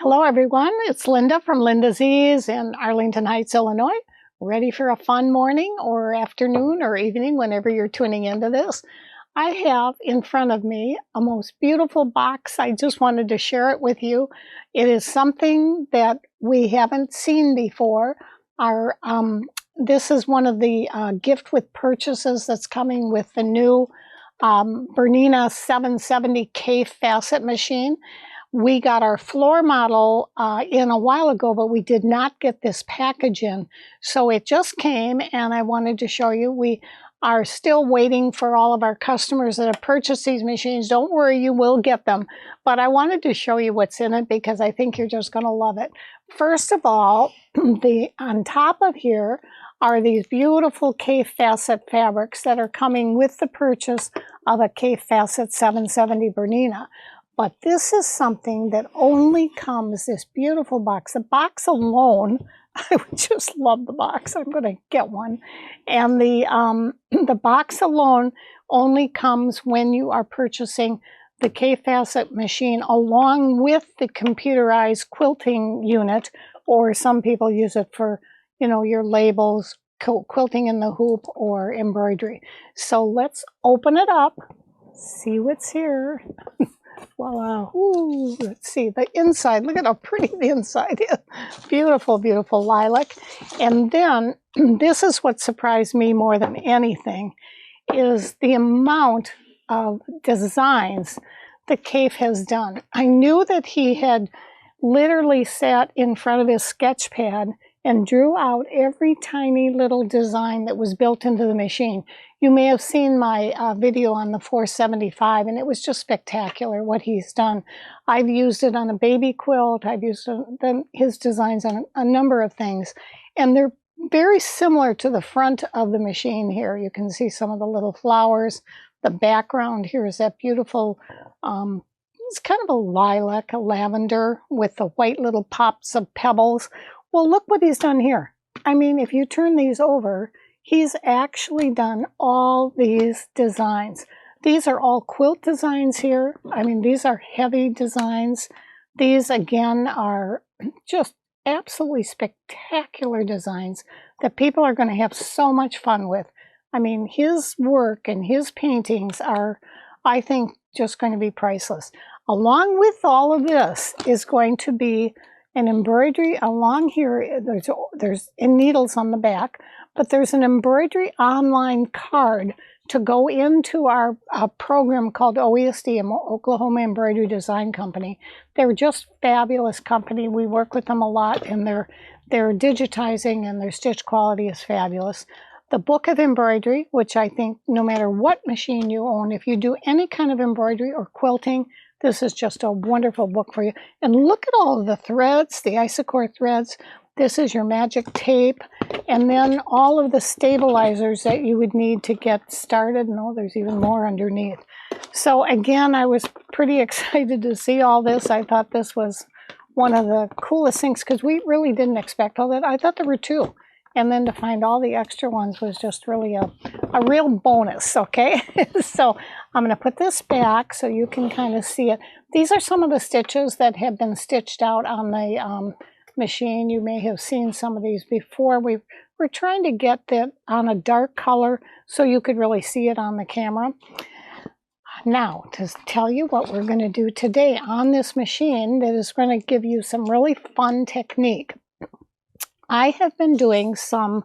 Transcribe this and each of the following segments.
Hello everyone, it's Linda from Linda's Ease in Arlington Heights, Illinois. Ready for a fun morning or afternoon or evening whenever you're tuning into this. I have in front of me a most beautiful box. I just wanted to share it with you. It is something that we haven't seen before. This is one of the gift with purchases that's coming with the new Bernina 770 Kaffe Fassett machine. We got our floor model in a while ago, but we did not get this package in. So it just came, and I wanted to show you. We are still waiting for all of our customers that have purchased these machines. Don't worry, you will get them. But I wanted to show you what's in it because I think you're just going to love it. First of all, on top of here are these beautiful Kaffe Fassett fabrics that are coming with the purchase of a Kaffe Fassett 770 Bernina. But this is something that only comes, this beautiful box. The box alone, I would just love the box. I'm going to get one. And the box alone only comes when you are purchasing the Kaffe Fassett machine along with the computerized quilting unit, or some people use it for, you know, your labels, quilting in the hoop, or embroidery. So let's open it up, see what's here. Voila. Ooh, let's see the inside. Look at how pretty the inside is. Beautiful, beautiful lilac. And then this is what surprised me more than anything, is the amount of designs that Kaffe has done. I knew that he had literally sat in front of his sketch pad and drew out every tiny little design that was built into the machine. You may have seen my video on the 475, and it was just spectacular what he's done. I've used it on a baby quilt. I've used his designs on a number of things, and they're very similar to the front of the machine here. You can see some of the little flowers. The background here is that beautiful, it's kind of a lilac, a lavender with the white little pops of pebbles. Well, look what he's done here. I mean, if you turn these over, he's actually done all these designs. These are all quilt designs here. I mean, these are heavy designs. These, again, are just absolutely spectacular designs that people are going to have so much fun with. I mean, his work and his paintings are, I think, just going to be priceless. Along with all of this is going to be an embroidery along here. There's needles on the back, but there's an embroidery online card to go into our program called OESD, Oklahoma Embroidery Design Company. They're just fabulous company. We work with them a lot, and they're digitizing, and their stitch quality is fabulous. The Book of Embroidery, which I think no matter what machine you own, if you do any kind of embroidery or quilting, this is just a wonderful book for you. And look at all of the threads, the Isocore threads. This is your magic tape. And then all of the stabilizers that you would need to get started. No, there's even more underneath. So again, I was pretty excited to see all this. I thought this was one of the coolest things because we really didn't expect all that. I thought there were two. And then to find all the extra ones was just really a real bonus, okay? So I'm going to put this back so you can kind of see it. These are some of the stitches that have been stitched out on the machine. You may have seen some of these before. We're trying to get that on a dark color so you could really see it on the camera. Now, to tell you what we're going to do today on this machine that is going to give you some really fun technique. I have been doing some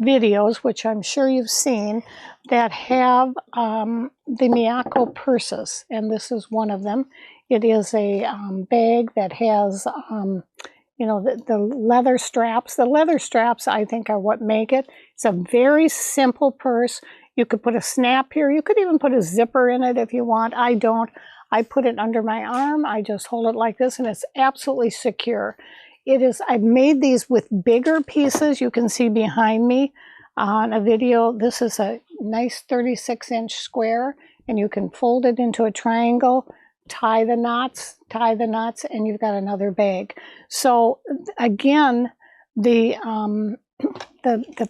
videos, which I'm sure you've seen, that have the Miyako purses, and this is one of them. It is a bag that has, you know, the leather straps. The leather straps, I think, are what make it. It's a very simple purse. You could put a snap here. You could even put a zipper in it if you want. I don't. I put it under my arm. I just hold it like this, and it's absolutely secure. It is, I've made these with bigger pieces. You can see behind me on a video. This is a nice 36-inch square, and you can fold it into a triangle, tie the knots, and you've got another bag. So again, the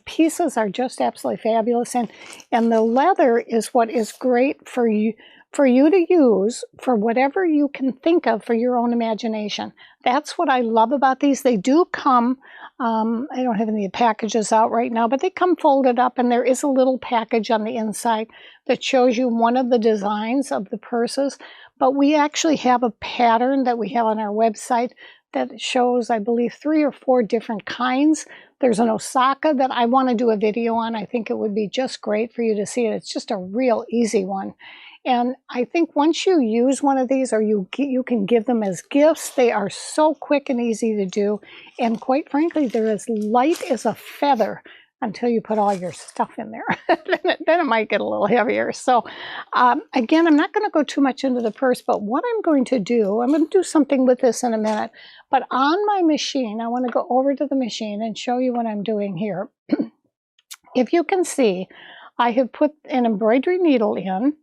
pieces are just absolutely fabulous, and the leather is what is great for you for you to use for whatever you can think of for your own imagination. That's what I love about these. They do come, I don't have any packages out right now, but they come folded up, and there is a little package on the inside that shows you one of the designs of the purses. But we actually have a pattern that we have on our website that shows, I believe, 3 or 4 different kinds. There's an Osaka that I want to do a video on. I think it would be just great for you to see it. It's just a real easy one. And I think once you use one of these, or you can give them as gifts, they are so quick and easy to do. And quite frankly, they're as light as a feather until you put all your stuff in there. then it might get a little heavier. So again, I'm not going to go too much into the purse, but what I'm going to do something with this in a minute. But on my machine, I want to go over to the machine and show you what I'm doing here. If you can see, I have put an embroidery needle in.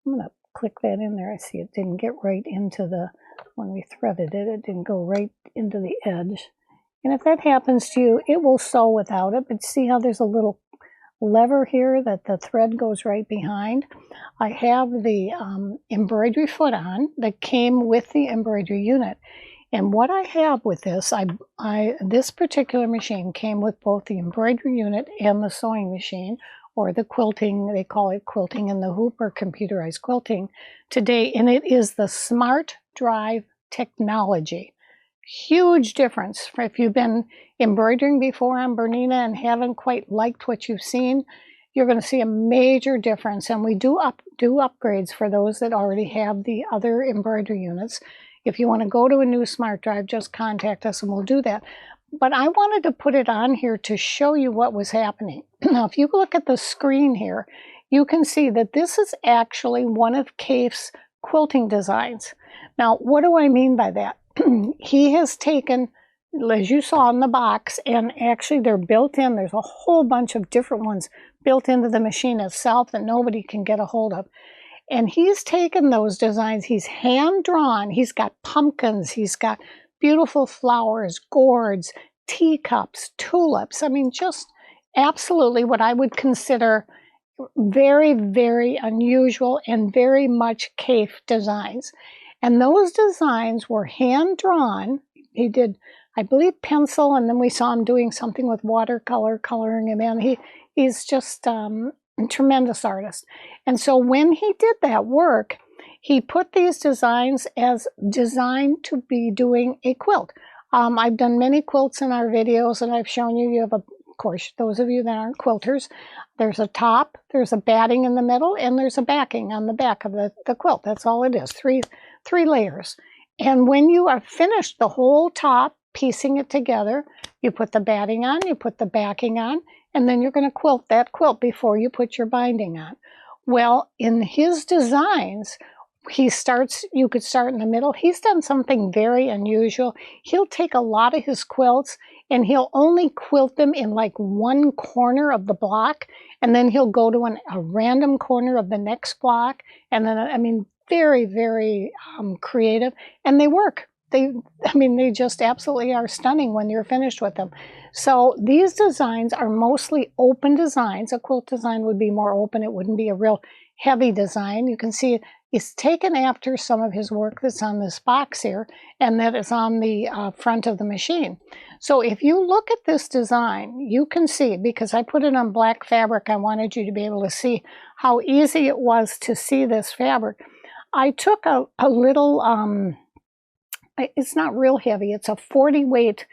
I'm going to click that in there. I see it didn't get right into when we threaded it, it didn't go right into the edge. And if that happens to you, it will sew without it. But see how there's a little lever here that the thread goes right behind? I have the embroidery foot on that came with the embroidery unit. And what I have with this, this particular machine came with both the embroidery unit and the sewing machine, or the quilting. They call it quilting in the hoop, or computerized quilting today. And it is the Smart Drive technology. Huge difference. If you've been embroidering before on Bernina and haven't quite liked what you've seen, you're going to see a major difference. And we do upgrades for those that already have the other embroidery units. If you want to go to a new Smart Drive, just contact us and we'll do that. But I wanted to put it on here to show you what was happening. Now, if you look at the screen here, you can see that this is actually one of Kaffe's quilting designs. Now, what do I mean by that? He has taken, as you saw in the box, and actually they're built in. There's a whole bunch of different ones built into the machine itself that nobody can get a hold of. And he's taken those designs, he's hand-drawn. He's got pumpkins, he's got beautiful flowers, gourds, teacups, tulips. I mean, just absolutely what I would consider very, very unusual and very much Kaffe designs. And those designs were hand-drawn. He did, I believe, pencil, and then we saw him doing something with watercolor, coloring him in. He's just a tremendous artist. And so when he did that work, he put these designs as designed to be doing a quilt. I've done many quilts in our videos, and I've shown you have of course, those of you that aren't quilters, there's a top, there's a batting in the middle, and there's a backing on the back of the quilt. That's all it is, three layers. And when you are finished the whole top, piecing it together, you put the batting on, you put the backing on, and then you're going to quilt that quilt before you put your binding on. Well, in his designs, you could start in the middle. He's done something very unusual. He'll take a lot of his quilts and he'll only quilt them in like one corner of the block, and then he'll go to a random corner of the next block. And then, I mean, very, very creative, and they work. They just absolutely are stunning when you're finished with them. So these designs are mostly open designs. A quilt design would be more open. It wouldn't be a real heavy design. You can see it's taken after some of his work that's on this box here, and that is on the front of the machine. So if you look at this design, you can see, because I put it on black fabric, I wanted you to be able to see how easy it was to see this fabric. I took a little, it's not real heavy, it's a 40 weight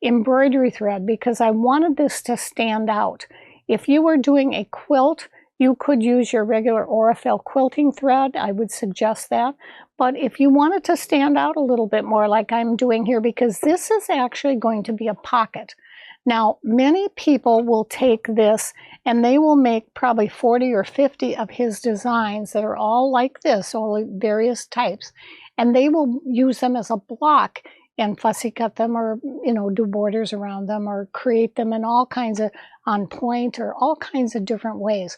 embroidery thread, because I wanted this to stand out. If you were doing a quilt, you could use your regular Aurifil quilting thread. I would suggest that. But if you want it to stand out a little bit more, like I'm doing here, because this is actually going to be a pocket. Now, many people will take this and they will make probably 40 or 50 of his designs that are all like this, all various types, and they will use them as a block and fussy cut them, or do borders around them, or create them in all kinds of on point, or all kinds of different ways.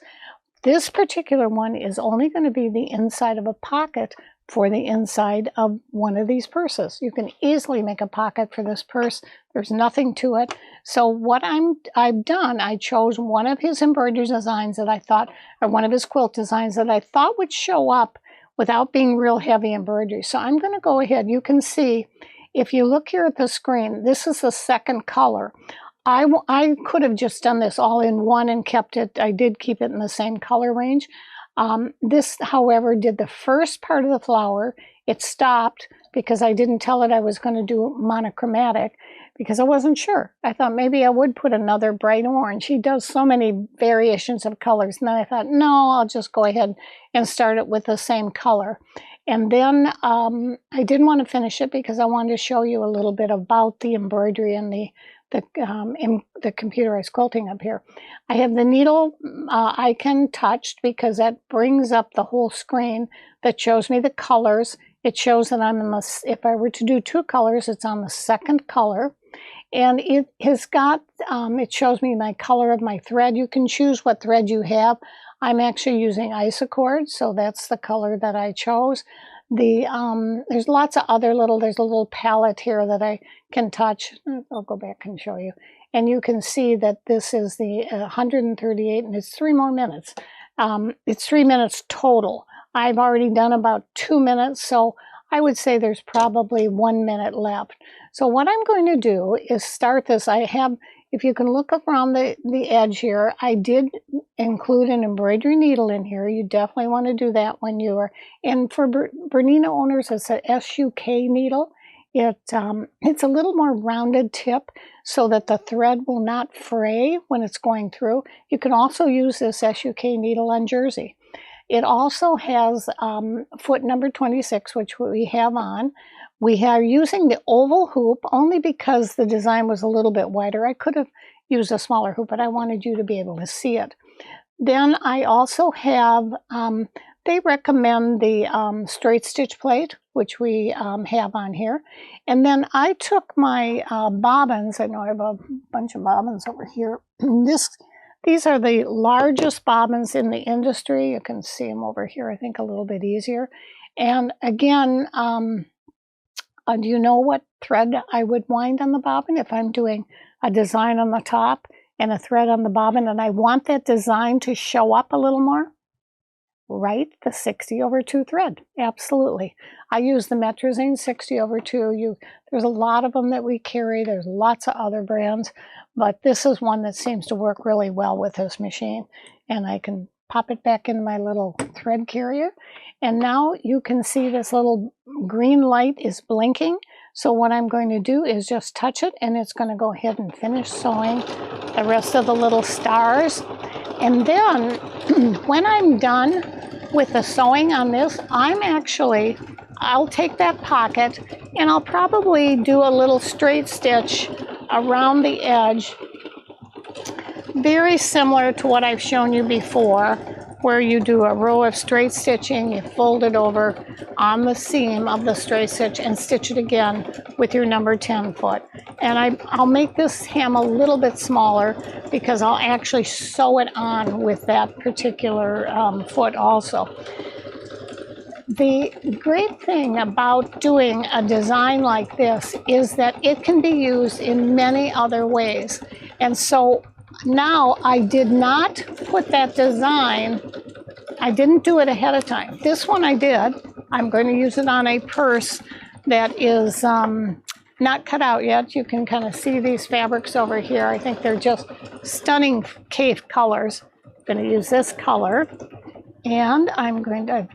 This particular one is only going to be the inside of a pocket for the inside of one of these purses. You can easily make a pocket for this purse. There's nothing to it. So what I've done, I chose one of his embroidery designs that I thought, or one of his quilt designs that I thought would show up without being real heavy embroidery. So I'm going to go ahead. You can see, if you look here at the screen, this is the second color. I could have just done this all in one and kept it. I did keep it in the same color range. This, however, did the first part of the flower. It stopped because I didn't tell it I was going to do monochromatic because I wasn't sure. I thought maybe I would put another bright orange. He does so many variations of colors. And then I thought, no, I'll just go ahead and start it with the same color. And then I didn't want to finish it because I wanted to show you a little bit about the embroidery and the computerized quilting up here. I have the needle icon touched because that brings up the whole screen that shows me the colors. It shows that I'm in the, if I were to do two colors, it's on the second color. And it has got, it shows me my color of my thread. You can choose what thread you have. I'm actually using isocord, so that's the color that I chose. There's lots of other there's a little palette here that I can touch. I'll go back and show you. And you can see that this is the 138, and it's 3 more minutes. It's 3 minutes total. I've already done about 2 minutes, so I would say there's probably 1 minute left. So what I'm going to do is start this. I have, if you can look around the edge here, I did include an embroidery needle in here. You definitely want to do that when you are, and for Bernina owners, it's a SUK needle. It's a little more rounded tip so that the thread will not fray when it's going through. You can also use this SUK needle on jersey. It also has foot number 26, which we have on. We are using the oval hoop only because the design was a little bit wider. I could have used a smaller hoop, but I wanted you to be able to see it. Then I also have, they recommend the straight stitch plate, which we have on here. And then I took my bobbins. I know I have a bunch of bobbins over here. These are the largest bobbins in the industry. You can see them over here, I think a little bit easier. And again, do you know what thread I would wind on the bobbin if I'm doing a design on the top and a thread on the bobbin and I want that design to show up a little more? Right, the 60/2 thread. Absolutely. I use the Metrazine 60/2. There's a lot of them that we carry. There's lots of other brands, but this is one that seems to work really well with this machine. And I can pop it back in my little thread carrier. And now you can see this little green light is blinking. So what I'm going to do is just touch it, and it's going to go ahead and finish sewing the rest of the little stars. And then when I'm done with the sewing on this, I'll take that pocket and I'll probably do a little straight stitch around the edge, very similar to what I've shown you before, where you do a row of straight stitching, you fold it over on the seam of the straight stitch and stitch it again with your number 10 foot. And I'll make this hem a little bit smaller because I'll actually sew it on with that particular foot also. The great thing about doing a design like this is that it can be used in many other ways. And so now I did not put that design, I didn't do it ahead of time. This one I did. I'm going to use it on a purse that is not cut out yet. You can kind of see these fabrics over here. I think they're just stunning cave colors. I'm going to use this color, and I'm going to,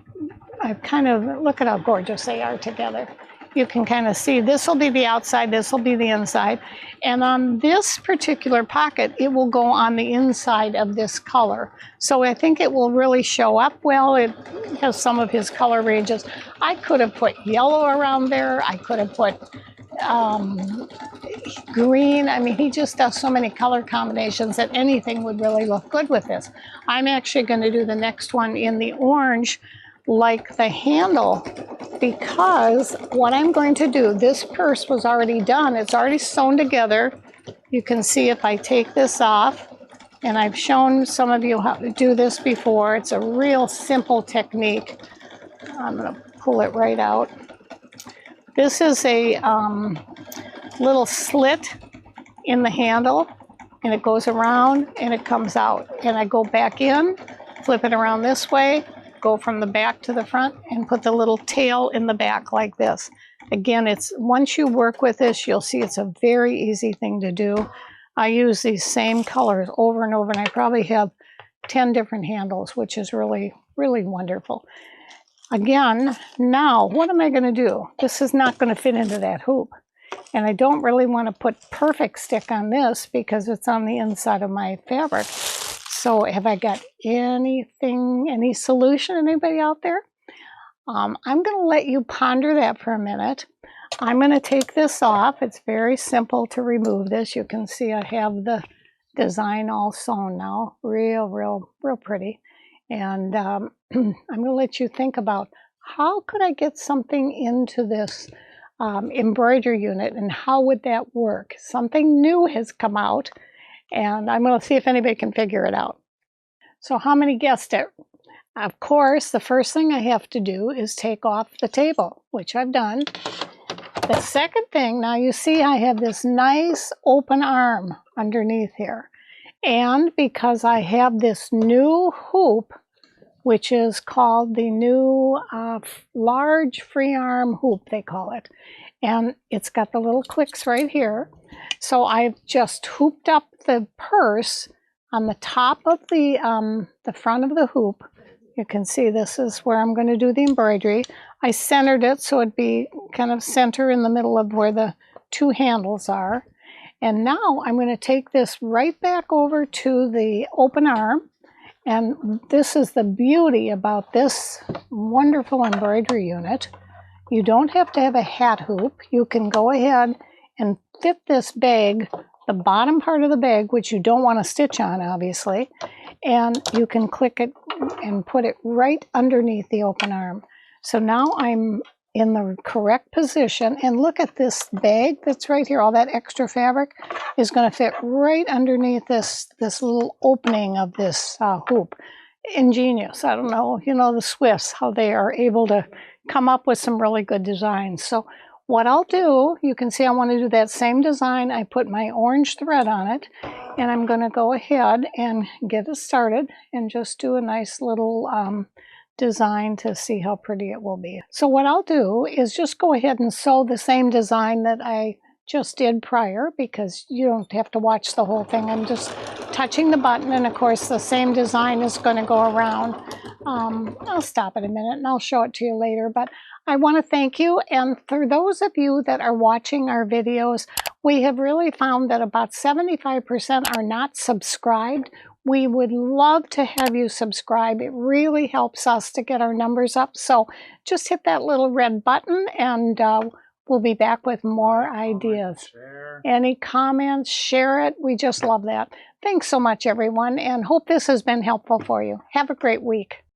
I've kind of, look at how gorgeous they are together. You can kind of see this will be the outside, this will be the inside. And on this particular pocket, it will go on the inside of this color. So I think it will really show up well. It has some of his color ranges. I could have put yellow around there. I could have put green. I mean, he just does so many color combinations that anything would really look good with this. I'm actually going to do the next one in the orange, like the handle, because what I'm going to do, this purse was already done. It's already sewn together. You can see if I take this off, and I've shown some of you how to do this before. It's a real simple technique. I'm going to pull it right out. This is a little slit in the handle, and it goes around and it comes out. And I go back in, flip it around this way, go from the back to the front and put the little tail in the back like this. Again, it's once you work with this, you'll see it's a very easy thing to do. I use these same colors over and over, and I probably have 10 different handles, which is really, really wonderful. Again, now what am I going to do? This is not going to fit into that hoop. And I don't really want to put perfect stick on this because it's on the inside of my fabric. So have I got anything, any solution, anybody out there? I'm going to let you ponder that for a minute. I'm going to take this off. It's very simple to remove this. You can see I have the design all sewn now. Real pretty. And I'm going to let you think about how could I get something into this embroidery unit and how would that work? Something new has come out and I'm going to see if anybody can figure it out. So how many guessed it? Of course, the first thing I have to do is take off the table, which I've done. The second thing, now you see I have this nice open arm underneath here. And because I have this new hoop, which is called the new large free-arm hoop, they call it. And it's got the little clicks right here. So I've just hooped up the purse on the top of the front of the hoop. You can see this is where I'm going to do the embroidery. I centered it so it'd be kind of center in the middle of where the two handles are. And now I'm going to take this right back over to the open arm. And this is the beauty about this wonderful embroidery unit. You don't have to have a hat hoop. You can go ahead and fit this bag, the bottom part of the bag, which you don't want to stitch on, obviously, and you can click it and put it right underneath the open arm. So now I'm in the correct position, and look at this bag that's right here. All that extra fabric is going to fit right underneath this little opening of this hoop. Ingenious. I don't know, you know, the Swifts, how they are able to come up with some really good designs. So what I'll do, you can see I want to do that same design. I put my orange thread on it, and I'm going to go ahead and get it started and just do a nice little design to see how pretty it will be. So what I'll do is just go ahead and sew the same design that I just did prior, because you don't have to watch the whole thing. I'm just touching the button, and of course the same design is going to go around. I'll stop it a minute and I'll show it to you later, but I want to thank you. And for those of you that are watching our videos, we have really found that about 75% are not subscribed. We would love to have you subscribe. It really helps us to get our numbers up. So just hit that little red button and we'll be back with more ideas. Any comments, share it. We just love that. Thanks so much, everyone, and hope this has been helpful for you. Have a great week.